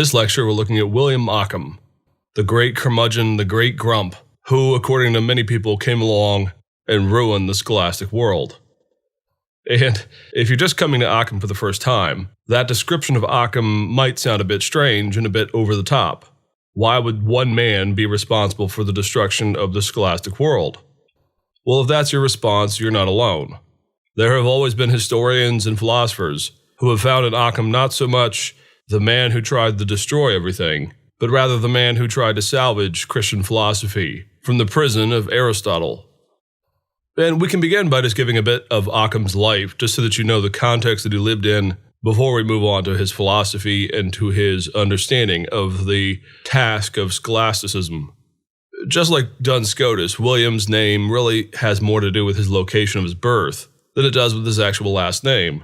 this lecture, we're looking at William Ockham, the great curmudgeon, the great grump, who, according to many people, came along and ruined the scholastic world. And if you're just coming to Ockham for the first time, that description of Ockham might sound a bit strange and a bit over the top. Why would one man be responsible for the destruction of the scholastic world? Well, if that's your response, you're not alone. There have always been historians and philosophers who have found in Ockham not so much the man who tried to destroy everything, but rather the man who tried to salvage Christian philosophy from the prison of Aristotle. And we can begin by just giving a bit of Ockham's life, just so that you know the context that he lived in before we move on to his philosophy and to his understanding of the task of scholasticism. Just like Duns Scotus, William's name really has more to do with his location of his birth than it does with his actual last name.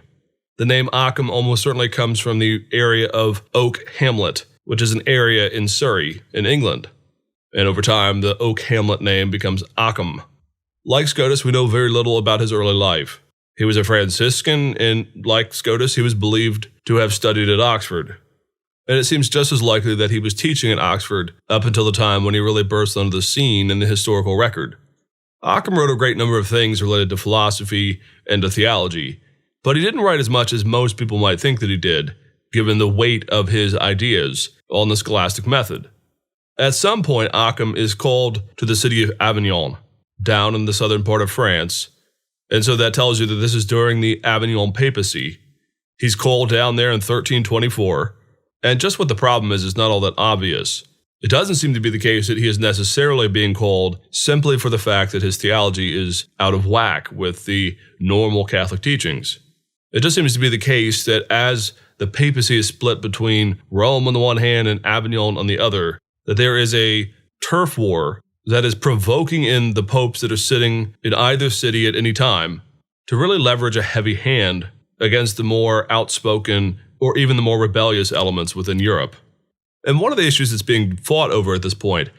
The name Ockham almost certainly comes from the area of Oak Hamlet, which is an area in Surrey, in England. And over time, the Oak Hamlet name becomes Ockham. Like Scotus, we know very little about his early life. He was a Franciscan, and like Scotus, he was believed to have studied at Oxford. And it seems just as likely that he was teaching at Oxford up until the time when he really burst onto the scene in the historical record. Ockham wrote a great number of things related to philosophy and to theology, but he didn't write as much as most people might think that he did, given the weight of his ideas on the scholastic method. At some point, Ockham is called to the city of Avignon, down in the southern part of France, and so that tells you that this is during the Avignon papacy. He's called down there in 1324, and just what the problem is not all that obvious. It doesn't seem to be the case that he is necessarily being called simply for the fact that his theology is out of whack with the normal Catholic teachings. It just seems to be the case that as the papacy is split between Rome on the one hand and Avignon on the other, that there is a turf war that is provoking in the popes that are sitting in either city at any time to really leverage a heavy hand against the more outspoken or even the more rebellious elements within Europe. And one of the issues that's being fought over at this point,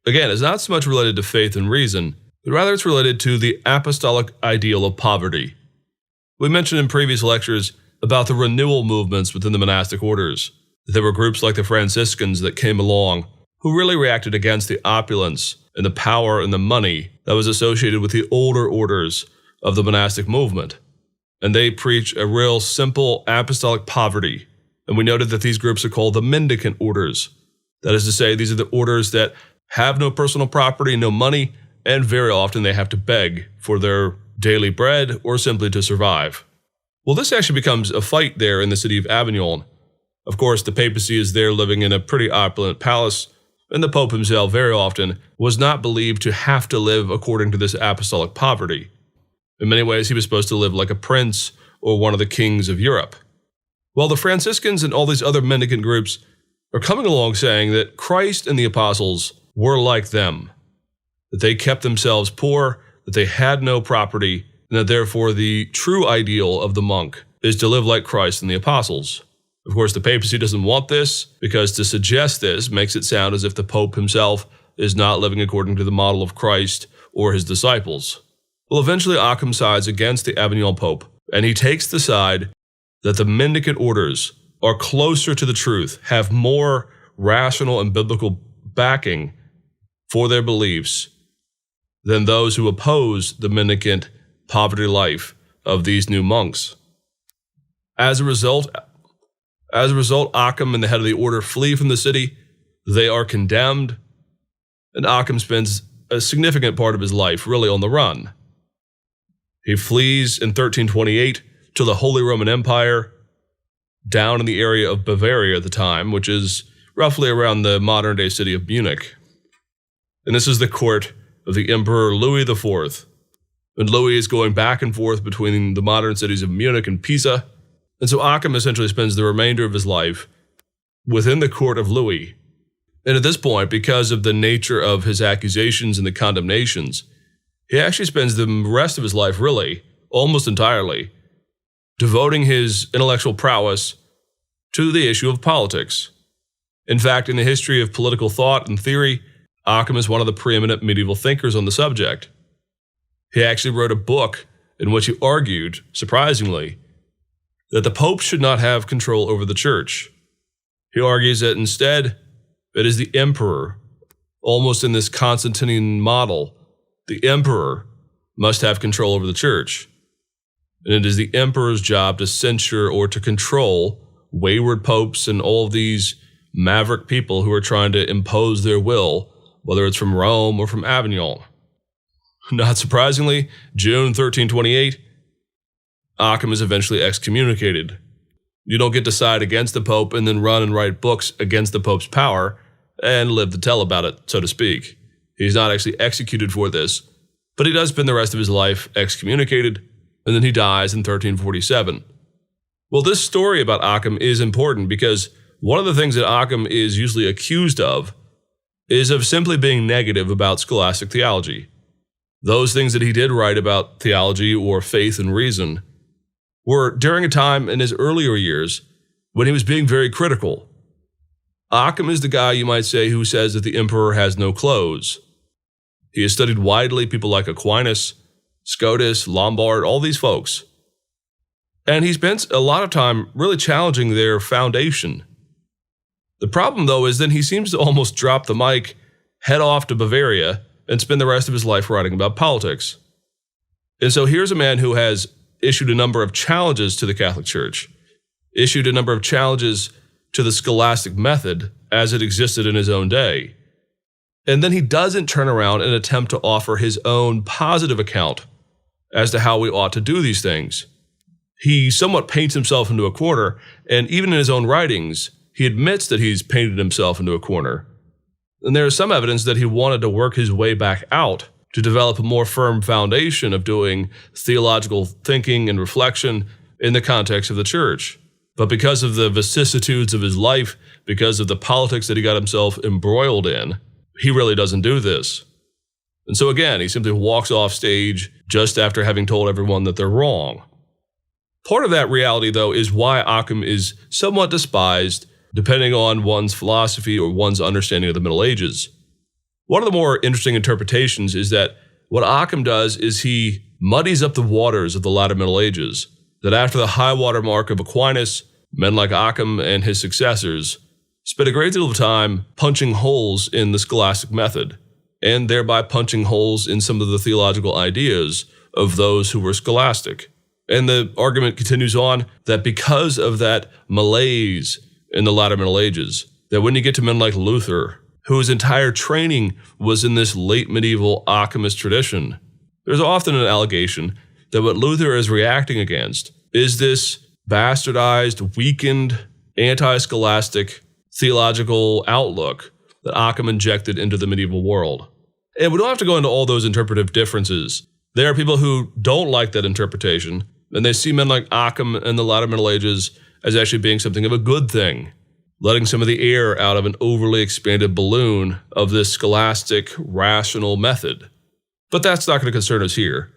again, is not so much related to faith and reason, but rather it's related to the apostolic ideal of poverty. We mentioned in previous lectures about the renewal movements within the monastic orders. There were groups like the Franciscans that came along who really reacted against the opulence and the power and the money that was associated with the older orders of the monastic movement. And they preach a real simple apostolic poverty. And we noted that these groups are called the mendicant orders. That is to say, these are the orders that have no personal property, no money, and very often they have to beg for their daily bread or simply to survive. Well, this actually becomes a fight there in the city of Avignon. Of course, the papacy is there living in a pretty opulent palace, and the Pope himself very often was not believed to have to live according to this apostolic poverty. In many ways, he was supposed to live like a prince or one of the kings of Europe. Well, the Franciscans and all these other mendicant groups are coming along saying that Christ and the apostles were like them, that they kept themselves poor, that they had no property, and that therefore the true ideal of the monk is to live like Christ and the apostles. Of course, the papacy doesn't want this, because to suggest this makes it sound as if the Pope himself is not living according to the model of Christ or his disciples. Well, eventually Ockham sides against the Avignon Pope, and he takes the side that the mendicant orders are closer to the truth, have more rational and biblical backing for their beliefs than those who oppose the mendicant poverty life of these new monks. As a result, Ockham and the head of the order flee from the city. They are condemned, and Ockham spends a significant part of his life really on the run. He flees in 1328 to the Holy Roman Empire, down in the area of Bavaria at the time, which is roughly around the modern-day city of Munich. And this is the court of the Emperor Louis IV. And Louis is going back and forth between the modern cities of Munich and Pisa. And so Ockham essentially spends the remainder of his life within the court of Louis. And at this point, because of the nature of his accusations and the condemnations, he actually spends the rest of his life really, almost entirely, devoting his intellectual prowess to the issue of politics. In fact, in the history of political thought and theory, Ockham is one of the preeminent medieval thinkers on the subject. He actually wrote a book in which he argued, surprisingly, that the Pope should not have control over the church. He argues that instead, it is the emperor, almost in this Constantinian model. The emperor must have control over the church. And it is the emperor's job to censure or to control wayward popes and all of these maverick people who are trying to impose their will, whether it's from Rome or from Avignon. Not surprisingly, June 1328, Ockham is eventually excommunicated. You don't get to side against the Pope and then run and write books against the Pope's power and live to tell about it, so to speak. He's not actually executed for this, but he does spend the rest of his life excommunicated, and then he dies in 1347. Well, this story about Ockham is important because one of the things that Ockham is usually accused of is of simply being negative about scholastic theology. Those things that he did write about theology or faith and reason were during a time in his earlier years when he was being very critical. Ockham is the guy, you might say, who says that the emperor has no clothes. He has studied widely people like Aquinas, Scotus, Lombard, all these folks. And he spent a lot of time really challenging their foundation. The problem, though, is then he seems to almost drop the mic, head off to Bavaria, and spend the rest of his life writing about politics. And so here's a man who has issued a number of challenges to the Catholic Church, issued a number of challenges to the scholastic method as it existed in his own day. And then he doesn't turn around and attempt to offer his own positive account as to how we ought to do these things. He somewhat paints himself into a corner, and even in his own writings, he admits that he's painted himself into a corner. And there is some evidence that he wanted to work his way back out to develop a more firm foundation of doing theological thinking and reflection in the context of the church. But because of the vicissitudes of his life, because of the politics that he got himself embroiled in, he really doesn't do this. And so again, he simply walks off stage just after having told everyone that they're wrong. Part of that reality, though, is why Ockham is somewhat despised, depending on one's philosophy or one's understanding of the Middle Ages. One of the more interesting interpretations is that what Ockham does is he muddies up the waters of the latter Middle Ages, that after the high water mark of Aquinas, men like Ockham and his successors spent a great deal of time punching holes in the scholastic method, and thereby punching holes in some of the theological ideas of those who were scholastic. And the argument continues on that because of that malaise in the latter Middle Ages, that when you get to men like Luther, whose entire training was in this late medieval Ockhamist tradition, there's often an allegation that what Luther is reacting against is this bastardized, weakened, anti-scholastic theological outlook that Ockham injected into the medieval world. And we don't have to go into all those interpretive differences. There are people who don't like that interpretation, and they see men like Ockham in the latter Middle Ages as actually being something of a good thing, letting some of the air out of an overly expanded balloon of this scholastic, rational method. But that's not going to concern us here.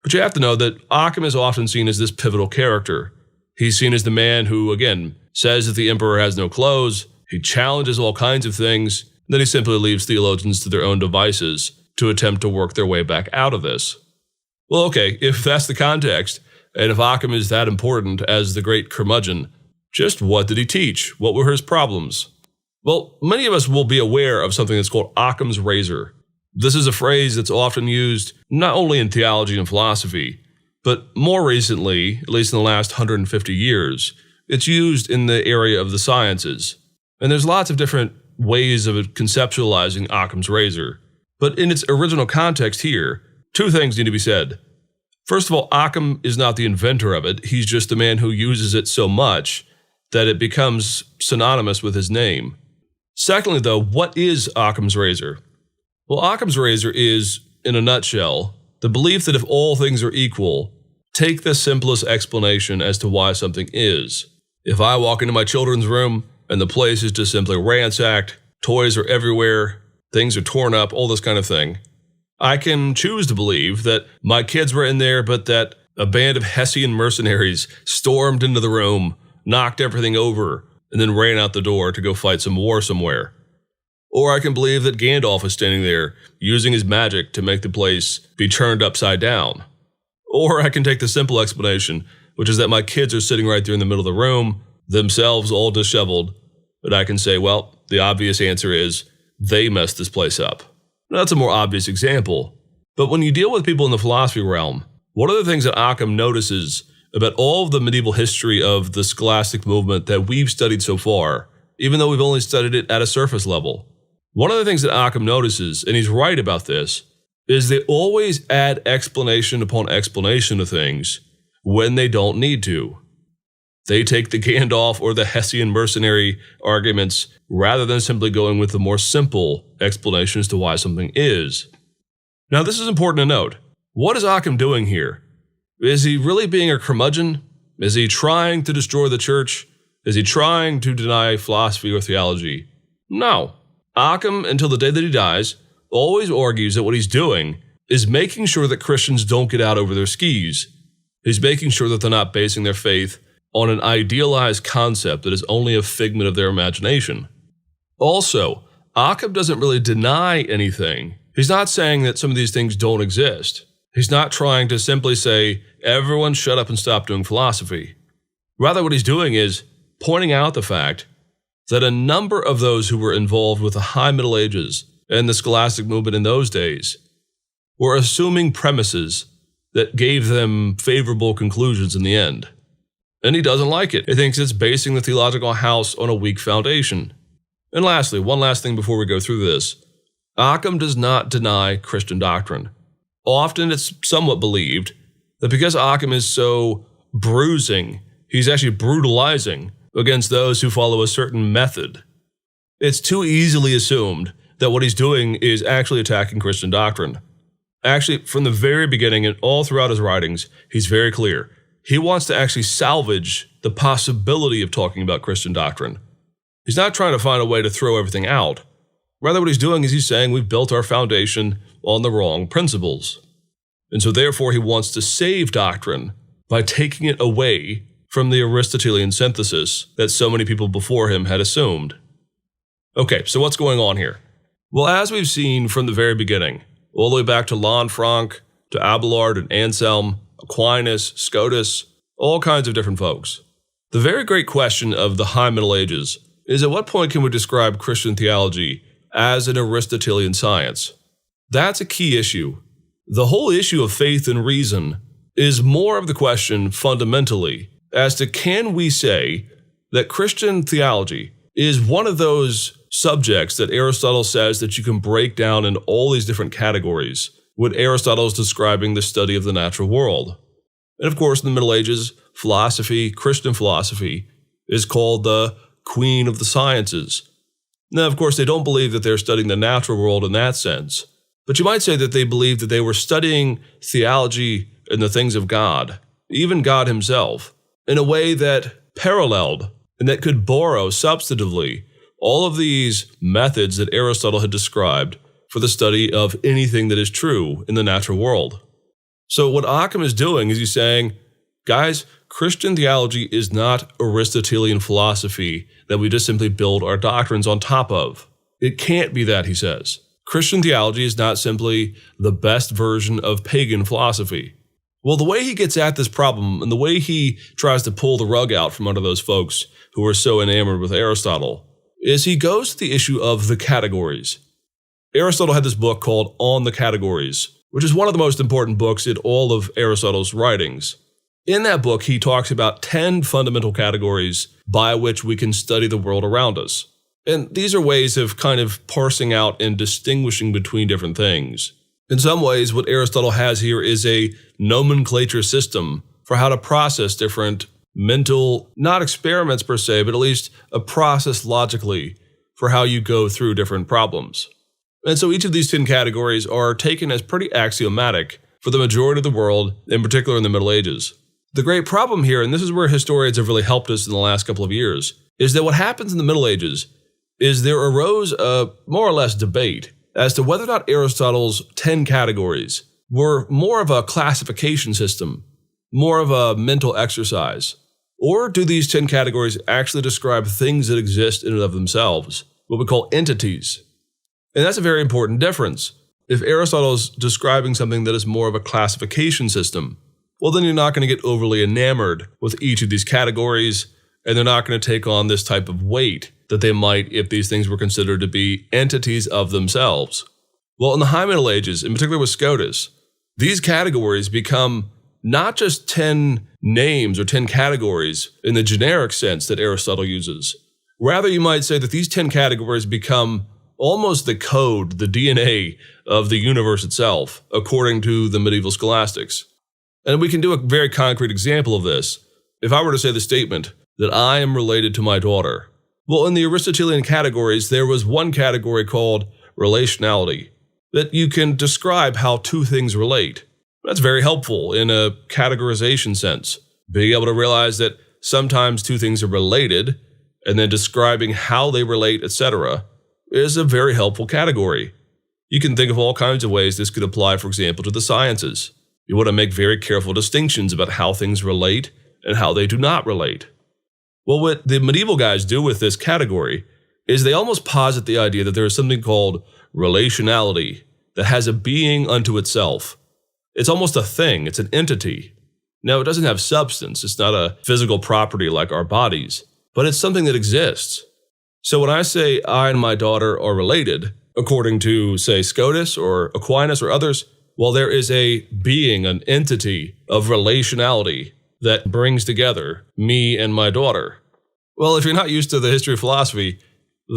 But you have to know that Ockham is often seen as this pivotal character. He's seen as the man who, again, says that the emperor has no clothes, he challenges all kinds of things, then he simply leaves theologians to their own devices to attempt to work their way back out of this. Well, okay, if that's the context, and if Ockham is that important as the great curmudgeon, just what did he teach? What were his problems? Well, many of us will be aware of something that's called Occam's razor. This is a phrase that's often used not only in theology and philosophy, but more recently, at least in the last 150 years, it's used in the area of the sciences. And there's lots of different ways of conceptualizing Occam's razor. But in its original context here, two things need to be said. First of all, Ockham is not the inventor of it. He's just the man who uses it so much that it becomes synonymous with his name. Secondly, though, what is Occam's razor? Well, Occam's razor is, in a nutshell, the belief that if all things are equal, take the simplest explanation as to why something is. If I walk into my children's room and the place is just simply ransacked, toys are everywhere, things are torn up, all this kind of thing, I can choose to believe that my kids were in there, but that a band of Hessian mercenaries stormed into the room, knocked everything over, and then ran out the door to go fight some war somewhere. Or I can believe that Gandalf is standing there, using his magic to make the place be turned upside down. Or I can take the simple explanation, which is that my kids are sitting right there in the middle of the room, themselves all disheveled, And I can say, well, the obvious answer is they messed this place up. Now, that's a more obvious example. But when you deal with people in the philosophy realm, one of the things that Ockham notices about all of the medieval history of the scholastic movement that we've studied so far, even though we've only studied it at a surface level, one of the things that Ockham notices, and he's right about this, is they always add explanation upon explanation to things when they don't need to. They take the Gandalf or the Hessian mercenary arguments rather than simply going with the more simple explanation as to why something is. Now, this is important to note. What is Ockham doing here? Is he really being a curmudgeon? Is he trying to destroy the church? Is he trying to deny philosophy or theology? No. Ockham, until the day that he dies, always argues that what he's doing is making sure that Christians don't get out over their skis. He's making sure that they're not basing their faith on an idealized concept that is only a figment of their imagination. Also, Ockham doesn't really deny anything. He's not saying that some of these things don't exist. He's not trying to simply say, everyone shut up and stop doing philosophy. Rather, what he's doing is pointing out the fact that a number of those who were involved with the High Middle Ages and the scholastic movement in those days were assuming premises that gave them favorable conclusions in the end. And he doesn't like it. He thinks it's basing the theological house on a weak foundation. And lastly, one last thing before we go through this. Ockham does not deny Christian doctrine. Often it's somewhat believed that because Ockham is so bruising, he's actually brutalizing against those who follow a certain method. It's too easily assumed that what he's doing is actually attacking Christian doctrine. Actually, from the very beginning and all throughout his writings, he's very clear. He wants to actually salvage the possibility of talking about Christian doctrine. He's not trying to find a way to throw everything out. Rather, what he's doing is he's saying we've built our foundation on the wrong principles. And so therefore he wants to save doctrine by taking it away from the Aristotelian synthesis that so many people before him had assumed. Okay, so what's going on here? Well, as we've seen from the very beginning, all the way back to Lanfranc, to Abelard and Anselm, Aquinas, Scotus, all kinds of different folks. The very great question of the High Middle Ages is at what point can we describe Christian theology as an Aristotelian science? That's a key issue. The whole issue of faith and reason is more of the question fundamentally as to can we say that Christian theology is one of those subjects that Aristotle says that you can break down in all these different categories when Aristotle is describing the study of the natural world. And of course, in the Middle Ages, philosophy, Christian philosophy, is called the Queen of the Sciences. Now, of course, they don't believe that they're studying the natural world in that sense, but you might say that they believed that they were studying theology and the things of God, even God himself, in a way that paralleled and that could borrow substantively all of these methods that Aristotle had described for the study of anything that is true in the natural world. So what Ockham is doing is he's saying, guys, Christian theology is not Aristotelian philosophy that we just simply build our doctrines on top of. It can't be that, he says. Christian theology is not simply the best version of pagan philosophy. Well, the way he gets at this problem and the way he tries to pull the rug out from under those folks who are so enamored with Aristotle is he goes to the issue of the categories. Aristotle had this book called On the Categories, which is one of the most important books in all of Aristotle's writings. In that book, he talks about 10 fundamental categories by which we can study the world around us. And these are ways of kind of parsing out and distinguishing between different things. In some ways, what Aristotle has here is a nomenclature system for how to process different mental, not experiments per se, but at least a process logically for how you go through different problems. And so each of these 10 categories are taken as pretty axiomatic for the majority of the world, in particular in the Middle Ages. The great problem here, and this is where historians have really helped us in the last couple of years, is that what happens in the Middle Ages is there arose a more or less debate as to whether or not Aristotle's 10 categories were more of a classification system, more of a mental exercise, or do these 10 categories actually describe things that exist in and of themselves, what we call entities? And that's a very important difference. If Aristotle's describing something that is more of a classification system, well, then you're not going to get overly enamored with each of these categories, and they're not going to take on this type of weight that they might if these things were considered to be entities of themselves. Well, in the High Middle Ages, in particular with SCOTUS, these categories become not just 10 names or 10 categories in the generic sense that Aristotle uses. Rather, you might say that these 10 categories become almost the code, the DNA of the universe itself, according to the medieval scholastics. And we can do a very concrete example of this. If I were to say the statement that I am related to my daughter, well, in the Aristotelian categories, there was one category called relationality, that you can describe how two things relate. That's very helpful in a categorization sense. Being able to realize that sometimes two things are related, and then describing how they relate, etc., is a very helpful category. You can think of all kinds of ways this could apply, for example, to the sciences. You want to make very careful distinctions about how things relate and how they do not relate. Well, what the medieval guys do with this category is they almost posit the idea that there is something called relationality that has a being unto itself. It's almost a thing, it's an entity. Now, it doesn't have substance, it's not a physical property like our bodies, but it's something that exists. So when I say I and my daughter are related, according to, say, Scotus or Aquinas or others, well, there is a being, an entity of relationality that brings together me and my daughter. Well, if you're not used to the history of philosophy,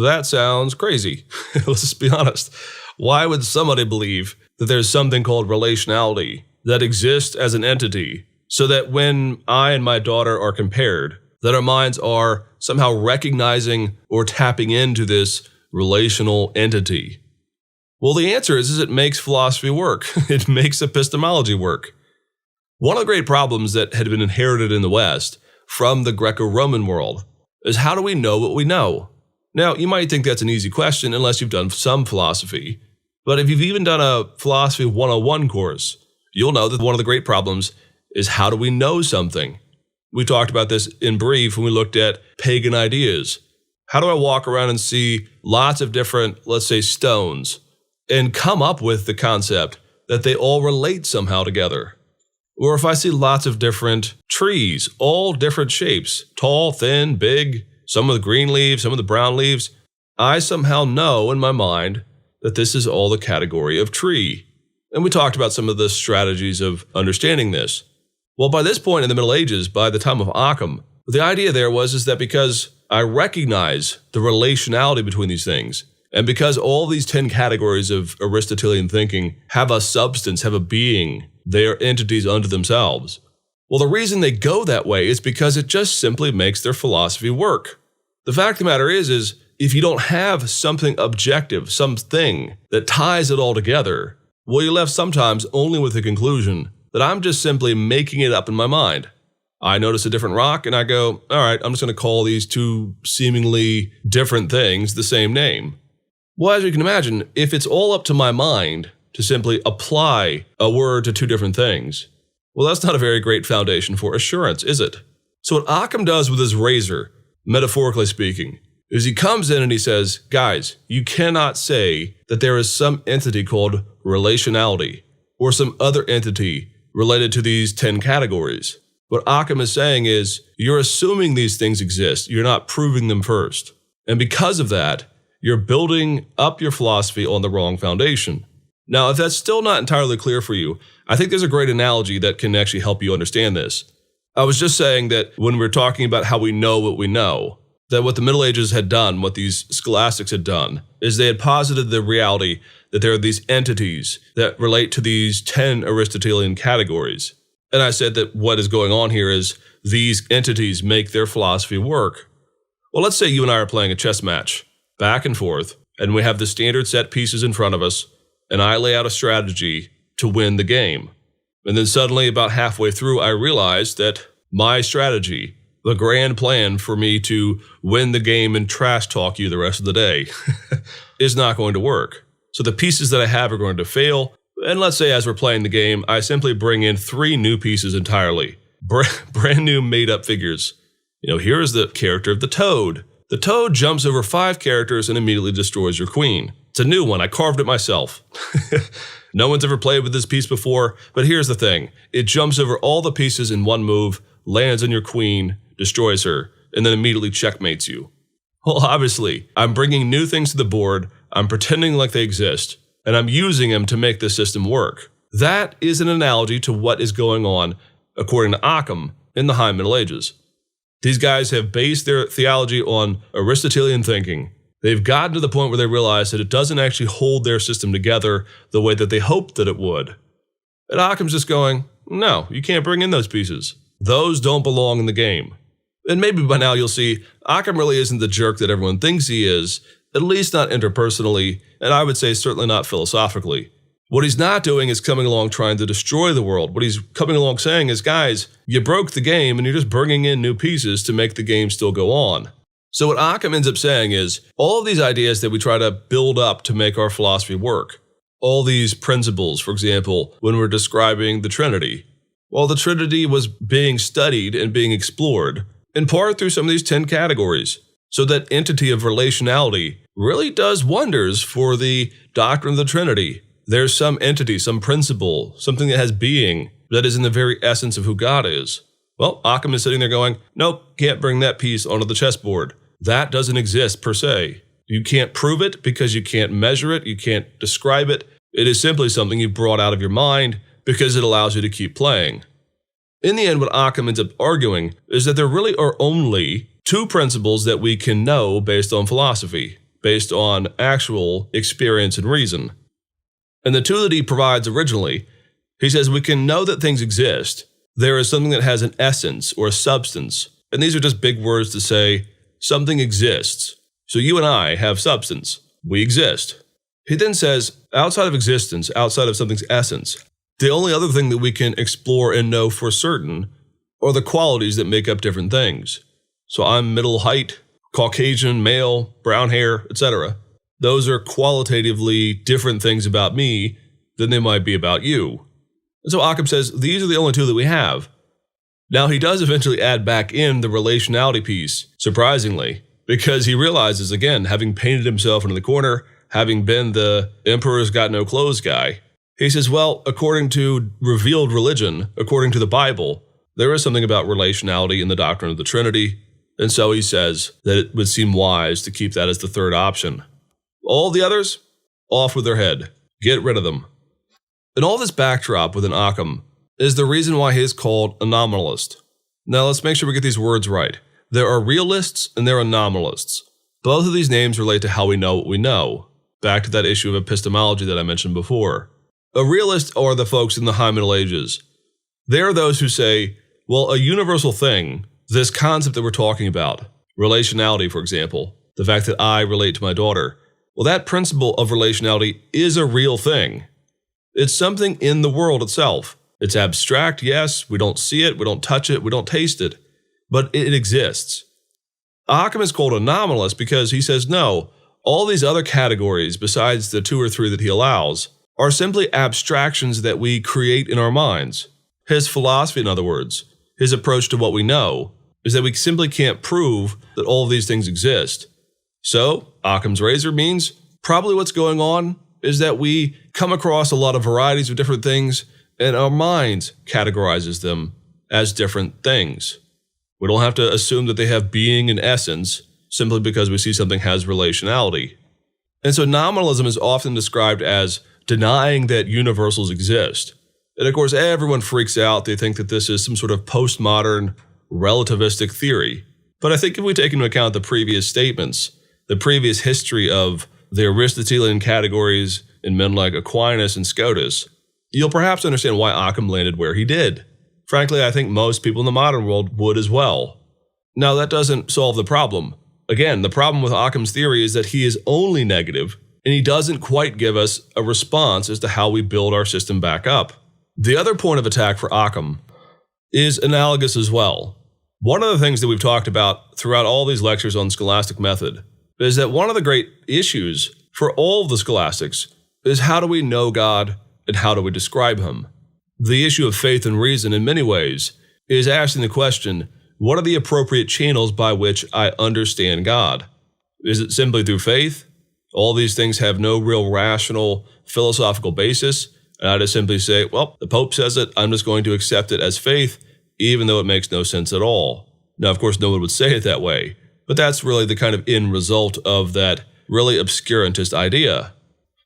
that sounds crazy. Let's just be honest. Why would somebody believe that there's something called relationality that exists as an entity so that when I and my daughter are compared, that our minds are somehow recognizing or tapping into this relational entity? Well, the answer is it makes philosophy work. It makes epistemology work. One of the great problems that had been inherited in the West from the Greco-Roman world is how do we know what we know? Now, you might think that's an easy question unless you've done some philosophy. But if you've even done a Philosophy 101 course, you'll know that one of the great problems is how do we know something? We talked about this in brief when we looked at pagan ideas. How do I walk around and see lots of different, let's say, stones and come up with the concept that they all relate somehow together? Or if I see lots of different trees, all different shapes, tall, thin, big, some with green leaves, some with the brown leaves, I somehow know in my mind that this is all the category of tree. And we talked about some of the strategies of understanding this. Well, by this point in the Middle Ages, by the time of Ockham, the idea there was that because I recognize the relationality between these things, and because all these 10 categories of Aristotelian thinking have a substance, have a being, they are entities unto themselves. Well, the reason they go that way is because it just simply makes their philosophy work. The fact of the matter is if you don't have something objective, something that ties it all together, well, you're left sometimes only with the conclusion that I'm just simply making it up in my mind. I notice a different rock and I go, all right, I'm just going to call these two seemingly different things the same name. Well, as you can imagine, if it's all up to my mind to simply apply a word to two different things, well, that's not a very great foundation for assurance, is it? So what Ockham does with his razor, metaphorically speaking, is he comes in and he says, guys, you cannot say that there is some entity called relationality or some other entity related to these 10 categories. What Ockham is saying is, you're assuming these things exist. You're not proving them first. And because of that, you're building up your philosophy on the wrong foundation. Now, if that's still not entirely clear for you, I think there's a great analogy that can actually help you understand this. I was just saying that when we're talking about how we know what we know, that what the Middle Ages had done, what these scholastics had done, is they had posited the reality that there are these entities that relate to these 10 Aristotelian categories. And I said that what is going on here is these entities make their philosophy work. Well, let's say you and I are playing a chess match, back and forth, and we have the standard set pieces in front of us, and I lay out a strategy to win the game. And then suddenly, about halfway through, I realize that my strategy, the grand plan for me to win the game and trash talk you the rest of the day, is not going to work. So the pieces that I have are going to fail. And let's say as we're playing the game, I simply bring in 3 new pieces entirely. Brand new made-up figures. Here is the character of the toad. The toad jumps over 5 characters and immediately destroys your queen. It's a new one. I carved it myself. No one's ever played with this piece before, but here's the thing. It jumps over all the pieces in one move, lands on your queen, destroys her, and then immediately checkmates you. Well, obviously, I'm bringing new things to the board, I'm pretending like they exist, and I'm using them to make the system work. That is an analogy to what is going on, according to Ockham, in the High Middle Ages. These guys have based their theology on Aristotelian thinking. They've gotten to the point where they realize that it doesn't actually hold their system together the way that they hoped that it would. And Ockham's just going, no, you can't bring in those pieces. Those don't belong in the game. And maybe by now you'll see Ockham really isn't the jerk that everyone thinks he is, at least not interpersonally, and I would say certainly not philosophically. What he's not doing is coming along trying to destroy the world. What he's coming along saying is, guys, you broke the game and you're just bringing in new pieces to make the game still go on. So what Ockham ends up saying is, all of these ideas that we try to build up to make our philosophy work, all these principles, for example, when we're describing the Trinity, well, the Trinity was being studied and being explored, in part through some of these 10 categories. So that entity of relationality really does wonders for the doctrine of the Trinity. There's some entity, some principle, something that has being, that is in the very essence of who God is. Well, Ockham is sitting there going, nope, can't bring that piece onto the chessboard. That doesn't exist per se. You can't prove it because you can't measure it, you can't describe it. It is simply something you've brought out of your mind because it allows you to keep playing. In the end, what Ockham ends up arguing is that there really are only two principles that we can know based on philosophy, based on actual experience and reason. And the two that he provides originally, he says we can know that things exist. There is something that has an essence or a substance. And these are just big words to say something exists. So you and I have substance. We exist. He then says, outside of existence, outside of something's essence, the only other thing that we can explore and know for certain are the qualities that make up different things. So I'm middle height, Caucasian, male, brown hair, etc. Those are qualitatively different things about me than they might be about you. And so Ockham says these are the only two that we have. Now he does eventually add back in the relationality piece, surprisingly, because he realizes, again, having painted himself into the corner, having been the emperor's got no clothes guy, he says, well, according to revealed religion, according to the Bible, there is something about relationality in the doctrine of the Trinity, and so he says that it would seem wise to keep that as the third option. All the others, off with their head. Get rid of them. And all this backdrop within Ockham is the reason why he is called a nominalist. Now let's make sure we get these words right. There are realists and there are nominalists. Both of these names relate to how we know what we know. Back to that issue of epistemology that I mentioned before. A realist are the folks in the High Middle Ages. They are those who say, well, a universal thing, this concept that we're talking about, relationality, for example, the fact that I relate to my daughter, well, that principle of relationality is a real thing. It's something in the world itself. It's abstract, yes, we don't see it, we don't touch it, we don't taste it, but it exists. Ockham is called a nominalist because he says, no, all these other categories besides the two or three that he allows are simply abstractions that we create in our minds. His philosophy, in other words, his approach to what we know, is that we simply can't prove that all of these things exist. So, Occam's razor means probably what's going on is that we come across a lot of varieties of different things and our minds categorizes them as different things. We don't have to assume that they have being and essence simply because we see something has relationality. And so nominalism is often described as denying that universals exist. And of course, everyone freaks out. They think that this is some sort of postmodern relativistic theory. But I think if we take into account the previous statements, the previous history of the Aristotelian categories in men like Aquinas and Scotus, you'll perhaps understand why Ockham landed where he did. Frankly, I think most people in the modern world would as well. Now, that doesn't solve the problem. Again, the problem with Ockham's theory is that he is only negative, and he doesn't quite give us a response as to how we build our system back up. The other point of attack for Ockham is analogous as well. One of the things that we've talked about throughout all these lectures on scholastic method is that one of the great issues for all of the scholastics is how do we know God and how do we describe him? The issue of faith and reason in many ways is asking the question, what are the appropriate channels by which I understand God? Is it simply through faith? All these things have no real rational philosophical basis, and I just simply say, well, the Pope says it, I'm just going to accept it as faith, even though it makes no sense at all. Now, of course, no one would say it that way, But that's really the kind of end result of that really obscurantist idea.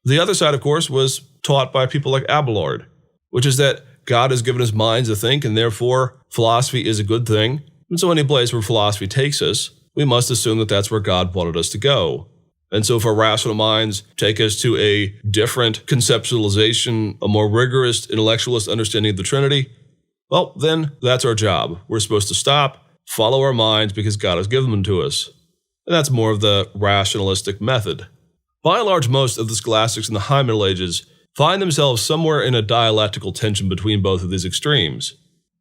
The other side, of course, was taught by people like Abelard, which is that God has given us minds to think, and therefore philosophy is a good thing. And so any place where philosophy takes us, we must assume that that's where God wanted us to go. And so if our rational minds take us to a different conceptualization, a more rigorous intellectualist understanding of the Trinity, well, then that's our job. We're supposed to stop, follow our minds because God has given them to us. And that's more of the rationalistic method. By and large, most of the scholastics in the High Middle Ages find themselves somewhere in a dialectical tension between both of these extremes.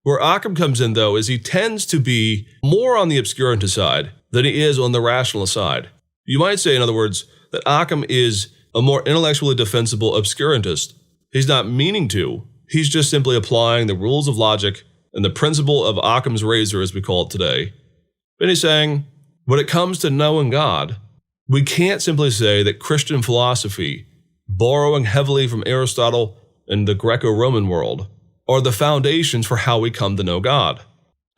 Where Ockham comes in, though, is he tends to be more on the obscurantist side than he is on the rationalist side. You might say, in other words, that Ockham is a more intellectually defensible obscurantist. He's not meaning to. He's just simply applying the rules of logic and the principle of Occam's razor, as we call it today. And he's saying, when it comes to knowing God, we can't simply say that Christian philosophy, borrowing heavily from Aristotle and the Greco-Roman world, are the foundations for how we come to know God.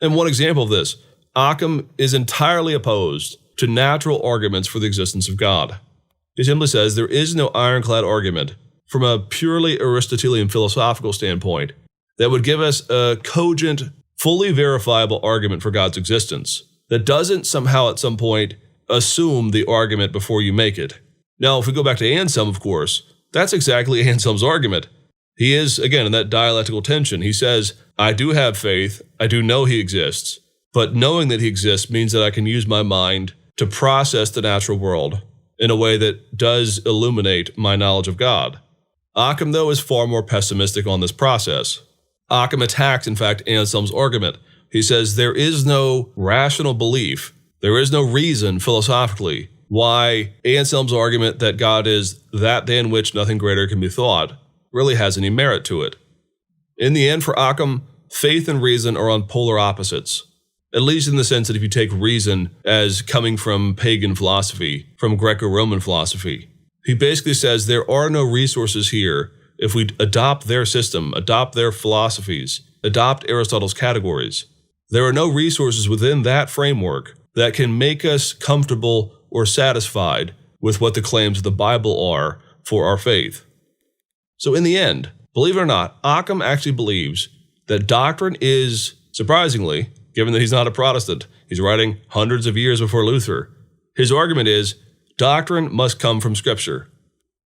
And one example of this, Ockham is entirely opposed to natural arguments for the existence of God. He simply says there is no ironclad argument from a purely Aristotelian philosophical standpoint that would give us a cogent, fully verifiable argument for God's existence that doesn't somehow at some point assume the argument before you make it. Now, if we go back to Anselm, of course, that's exactly Anselm's argument. He is, again, in that dialectical tension. He says, I do have faith, I do know he exists, but knowing that he exists means that I can use my mind to process the natural world in a way that does illuminate my knowledge of God. Ockham, though, is far more pessimistic on this process. Ockham attacks, in fact, Anselm's argument. He says there is no rational belief, there is no reason philosophically why Anselm's argument that God is that than which nothing greater can be thought really has any merit to it. In the end, for Ockham, faith and reason are on polar opposites, at least in the sense that if you take reason as coming from pagan philosophy, from Greco-Roman philosophy, he basically says there are no resources here if we adopt their system, adopt their philosophies, adopt Aristotle's categories. There are no resources within that framework that can make us comfortable or satisfied with what the claims of the Bible are for our faith. So in the end, believe it or not, Ockham actually believes that doctrine is, surprisingly, given that he's not a Protestant, he's writing hundreds of years before Luther, his argument is doctrine must come from Scripture.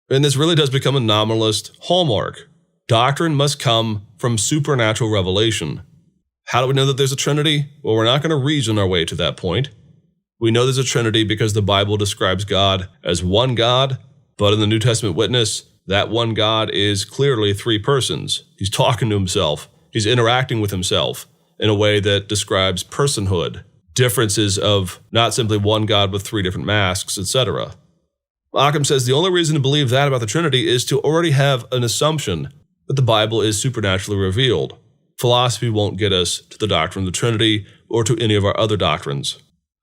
And this really does become a nominalist hallmark. Doctrine must come from supernatural revelation. How do we know that there's a Trinity? Well, we're not going to reason our way to that point. We know there's a Trinity because the Bible describes God as one God, but in the New Testament witness, that one God is clearly three persons. He's talking to himself. He's interacting with himself in a way that describes personhood, differences of not simply one God with three different masks, etc. Ockham says the only reason to believe that about the Trinity is to already have an assumption that the Bible is supernaturally revealed. Philosophy won't get us to the doctrine of the Trinity or to any of our other doctrines.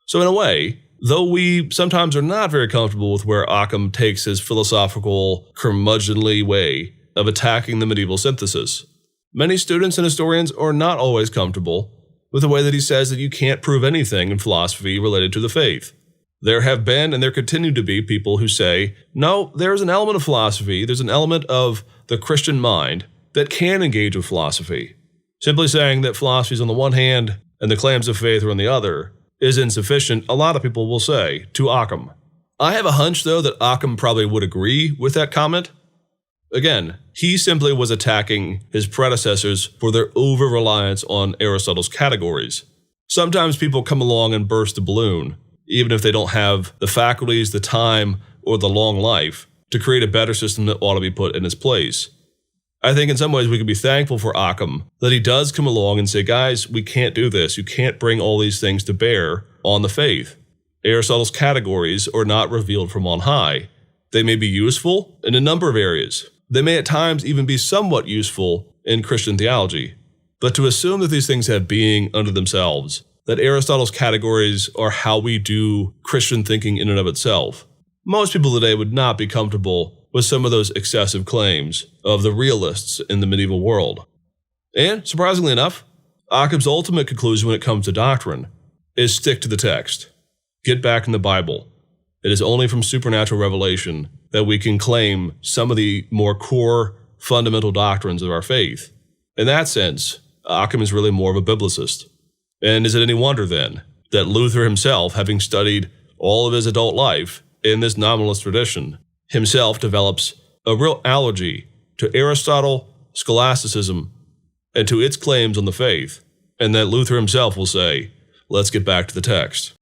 So in a way, though we sometimes are not very comfortable with where Ockham takes his philosophical, curmudgeonly way of attacking the medieval synthesis, many students and historians are not always comfortable with the way that he says that you can't prove anything in philosophy related to the faith. There have been and there continue to be people who say, no, there's an element of philosophy, there's an element of the Christian mind that can engage with philosophy. Simply saying that philosophy is on the one hand and the claims of faith are on the other is insufficient, a lot of people will say, to Ockham. I have a hunch, though, that Ockham probably would agree with that comment. Again, he simply was attacking his predecessors for their over-reliance on Aristotle's categories. Sometimes people come along and burst a balloon, even if they don't have the faculties, the time, or the long life to create a better system that ought to be put in its place. I think in some ways we can be thankful for Ockham that he does come along and say, guys, we can't do this. You can't bring all these things to bear on the faith. Aristotle's categories are not revealed from on high. They may be useful in a number of areas. They may at times even be somewhat useful in Christian theology. But to assume that these things have being unto themselves, that Aristotle's categories are how we do Christian thinking in and of itself, most people today would not be comfortable with some of those excessive claims of the realists in the medieval world. And, surprisingly enough, Ockham's ultimate conclusion when it comes to doctrine is stick to the text. get back in the Bible. It is only from supernatural revelation that we can claim some of the more core fundamental doctrines of our faith. In that sense, Ockham is really more of a biblicist. And is it any wonder then that Luther himself, having studied all of his adult life in this nominalist tradition, himself develops a real allergy to Aristotle, scholasticism, and to its claims on the faith, and that Luther himself will say, let's get back to the text.